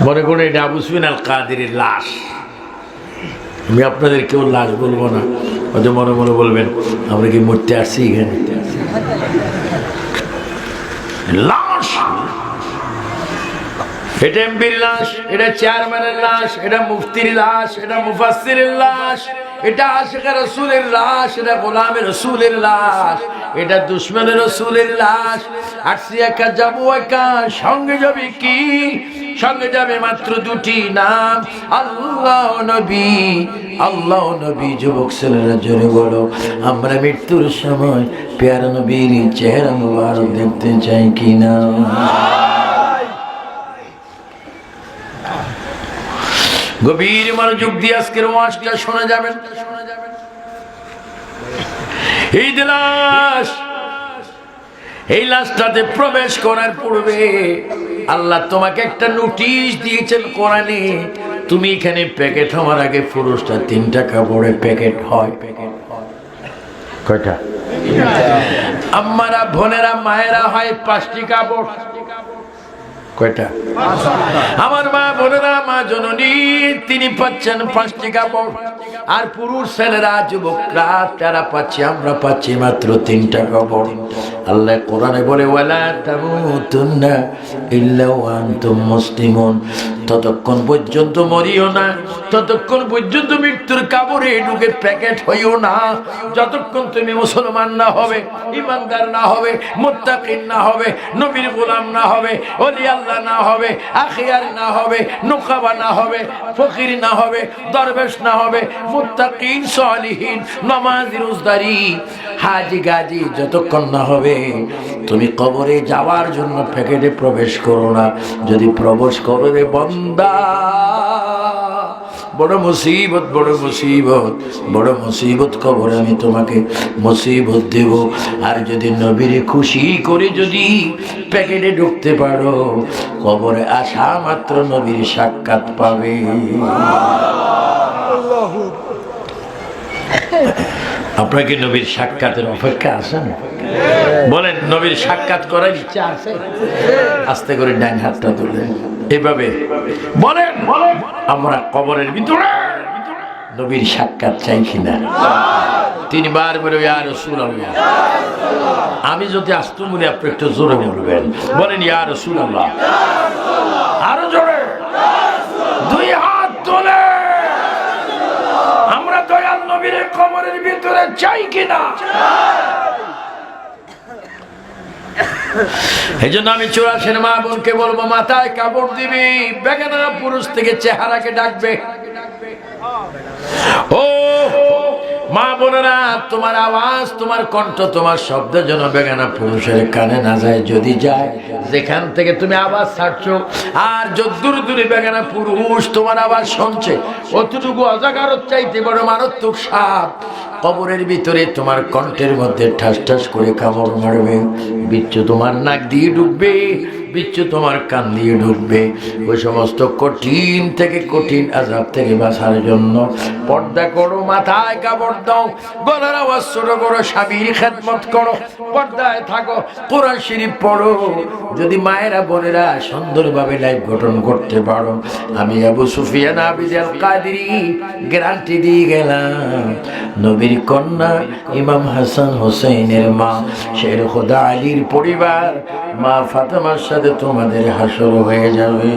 মনে করেন এটা আবু সুফিয়ান আল কাদেরের লাশ। আমি আপনাদের কেউ লাশ বলবো না, হয়তো মনে মনে বলবেন আমরা কি মরতে আসছি এখানে। লাশ, এটা এমপির লাশ, এটা চেয়ারম্যানের লাশ, এটা মুফতির লাশ, এটা মুফাসসিরের লাশ, এটা আশিকের রাসূলের লাশ, এটা গোলামের রাসূলের লাশ, এটা দুশমনের রাসূলের লাশ। আসছি একা যাবো একা, সঙ্গে যাবে কি? সঙ্গে যাবে মাত্র দুটি নাম, আল্লাহ নবী, আল্লাহ নবী। যুবক ছেলেরা জোরে বলো, আমরা মৃত্যুর সময় পেয়ারা নবীর চেহারা মুবারক দেখতে চাই কিনা? গভীর মনোযোগ দিয়ে আজকের ওয়াজটা শোনা যাবেন। এই লাশ, এই লাশটাতে প্রবেশ করার পূর্বে আল্লাহ তোমাকে একটা নোটিশ দিয়েছেন কোরআনে, তুমি এখানে প্যাকেট হওয়ার আগে পুরুষটা 3টা কাপড়ে প্যাকেট হয়। কয়টা? আম্মারা, বোনেরা, মায়েরা হয় 5টি কাপড়। কয়টা? আমার মা বোনেরা, মা জননী, তিনি পাচ্ছেন 5টি কাপড়। আর পুরুষ ছেলেরা, যুবকরা, তারা পাচ্ছে, আমরা পাচ্ছি মাত্র 3টা কাপড়। আল্লাহ কোরআনে বলে, ওয়ালা তামুতুন্না ইল্লা ওয়া আনতুম মুসলিমুন, ততক্ষণ পর্যন্ত মরিও না, ততক্ষণ পর্যন্ত মৃত্যুর কাপড়ে ঢুকে প্যাকেট হইও না, যতক্ষণ তুমি মুসলমান না হবে, ইমানদার না হবে, মুত্তাকিন না হবে, নবীর গোলাম না হবে, ওলি আল্লাহ না হবে, আখিয়ার না হবে, নুকাবা না হবে, ফকির না হবে, দরবেশ না হবে, মুত্তাকিন সালিহিন, নামাজি রোজদারি, হাজি গাজী যতক্ষণ না হবে, তুমি কবরে যাওয়ার জন্য প্যাকেটে প্রবেশ করো না। যদি প্রবেশ করো রে বান্দা, বড় মুসিবত, বড় মুসিবত, বড় মুসিবত কবরে আমি তোমাকে মুসিবত দেব। আর যদি নবীর খুশি করে যদি প্যাকেটে ঢুকতে পারো, কবরে আসা মাত্র নবীর সাক্ষাৎ পাবে। আপনাকে নবীর সাক্ষাতের অপেক্ষা আছেন? বলেন, নবীর সাক্ষাৎ করার ইচ্ছা আছে? আস্তে করে ডান হাতটা তুলে এভাবে বলেন, আমরা কবরের ভিতরে নবীর সাক্ষাৎ চাই কিনা? 3বার বলে, ইয়া রাসূলুল্লাহ। আমি যদি আসতে বলি, আপনি একটু জোরে বলবেন, বলেন ইয়া রাসূলুল্লাহ। আরো জোরে, 2 হাত তোলে। আমরা দয়াল নবীর কবরের ভিতরে চাই কিনা? এই জন্য আমি 84 মা বোনকে বলবো, মাথায় কাপড় দিবি, বেগানা পুরুষ থেকে চেহারাকে ডাকবে। ও মা বোনেরা, তোমার আওয়াজ, তোমার কণ্ঠ, তোমার শব্দ যেন বেগানা পুরুষের কানে না যায়। যদি যায়, যেখান থেকে তুমি আওয়াজ ছাড়ছো, আর যদ্দূর দূরে বেগানা পুরুষ তোমার আওয়াজ শুনছে, অতটুকু অজাগারত চাইতে বড় মারাত্মক সাপ কবরের ভিতরে তোমার কণ্ঠের মধ্যে ঠাস ঠাস করে কামড় মারবে। বিচ্ছু তোমার নাক দিয়ে ঢুকবে, বিচ্ছু তোমার কান দিয়ে ঢুকবে। ওই সমস্ত কঠিন থেকে কঠিন আযাব থেকে বাঁচার জন্য পর্দা করো, মাথায় কাপড় দাও, গলার আওয়াজ ছোট করো, স্বামীর খেদমত করো, পর্দায় থাকো, কোরআন শরীফ পড়ো। যদি মায়েরা বোনেরা সুন্দরভাবে লাইফ গঠন করতে পারো, আমি আবু সুফিয়ান আবিদ আল কাদেরী গ্যারান্টি দিয়ে গেলাম, নবীর কন্যা ইমাম হাসান হোসেনের মা শের খোদা আলীর পরিবার মা ফাতেমার সাথে তোমাদের হাসর হয়ে যাবে।